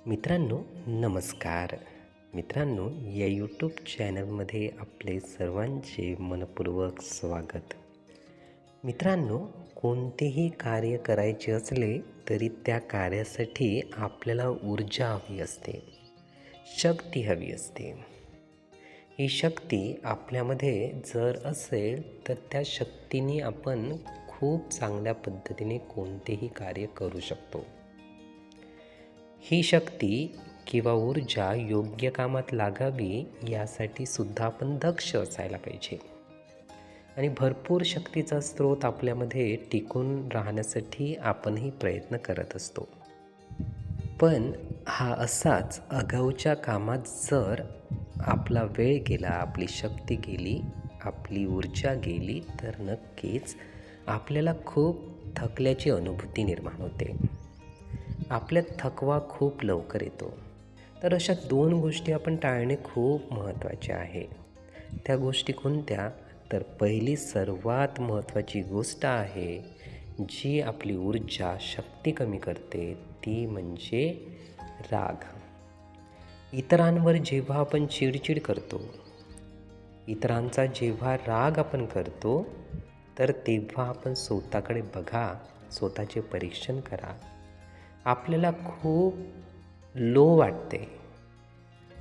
मित्रांनो, नमस्कार. मित्रांनो, या यूट्यूब चॅनलमध्ये आपले सर्वांचे मनपूर्वक स्वागत. मित्रांनो, कोणतेही कार्य करायचे असले तरी त्या कार्यासाठी आपल्याला ऊर्जा हवी असते, शक्ती हवी असते. ही शक्ती आपल्यामध्ये जर असेल तर त्या शक्तीने आपण खूप चांगल्या पद्धतीने कोणतेही कार्य करू शकतो. ही शक्ती किंवा ऊर्जा योग्य कामात लागावी यासाठी सुद्धा आपण दक्ष असायला पाहिजे आणि भरपूर शक्तीचा स्रोत आपल्यामध्ये टिकून राहण्यासाठी आपणही प्रयत्न करत असतो. पण हा असाच आगाऊच्या कामात जर आपला वेळ गेला, आपली शक्ती गेली, आपली ऊर्जा गेली तर नक्कीच आपल्याला खूप थकल्याची अनुभूती निर्माण होते. आपल्यात थकवा खूप लवकर येतो. तर अशा 2 गोष्टी आपण टाळणे खूप महत्त्वाचे आहे. त्या गोष्टी कोणत्या? तर पहिली सर्वात महत्त्वाची गोष्ट आहे जी आपली ऊर्जा, शक्ती कमी करते ती म्हणजे राग. इतरांवर जेव्हा आपण चिडचिड करतो, इतरांचा जेव्हा राग आपण करतो, तर तेव्हा आपण स्वतःकडे बघा, स्वतःचे परीक्षण करा. आपल्याला खूप लो वाटते,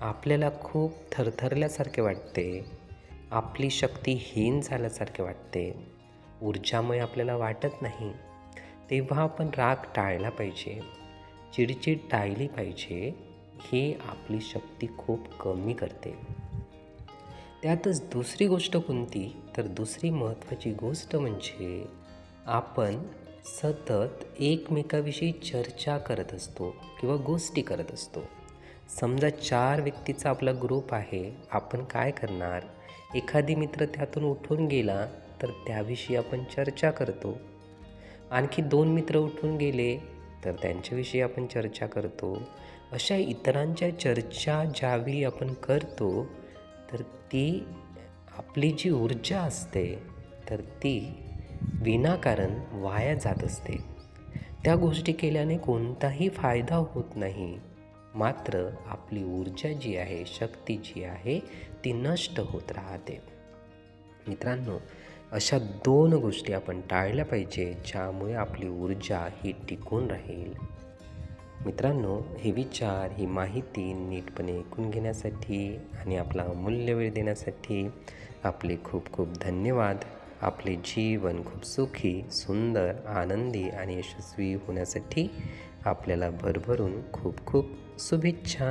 आपल्याला खूप थरथरल्यासारखे वाटते, आपली शक्ती हीन झाल्यासारखे वाटते, ऊर्जामय आपल्याला वाटत नाही. तेव्हा आपण राग टाळला पाहिजे, चिडचिड टाळली पाहिजे. ही आपली शक्ती खूप कमी करते. त्यातच दुसरी गोष्ट कोणती? तर दुसरी महत्त्वाची गोष्ट म्हणजे आपण सतत एकमेकाविषयी चर्चा करत असतो किंवा गोष्टी करत असतो. समजा 4 व्यक्तीचा आपला ग्रुप आहे, आपण काय करणार? एखादी मित्र त्यातून उठून गेला तर त्याविषयी आपण चर्चा करतो. आणखी 2 मित्र उठून गेले तर त्यांच्याविषयी आपण चर्चा करतो. अशा इतरांच्या चर्चा ज्यावेळी आपण करतो तर ती आपली जी ऊर्जा असते तर ती विनाकारण वाया जात असते. त्या गोष्टी केल्याने कोणताही फायदा होत नाही, मात्र आपली ऊर्जा जी आहे, शक्ती जी आहे ती नष्ट होत राहते. मित्रांनो, अशा 2 गोष्टी आपण टाळल्या पाहिजे ज्यामुळे आपली ऊर्जा ही टिकून राहील. मित्रांनो, हे विचार, ही माहिती नीटपणे ऐकून घेण्यासाठी आणि आपला अमूल्य वेळ देण्यासाठी आपले खूप खूप धन्यवाद. आपले जीवन खूप सुखी, सुंदर, आनंदी आणि यशस्वी होण्यासाठी आपल्याला भरभरून खूप खूप शुभेच्छा.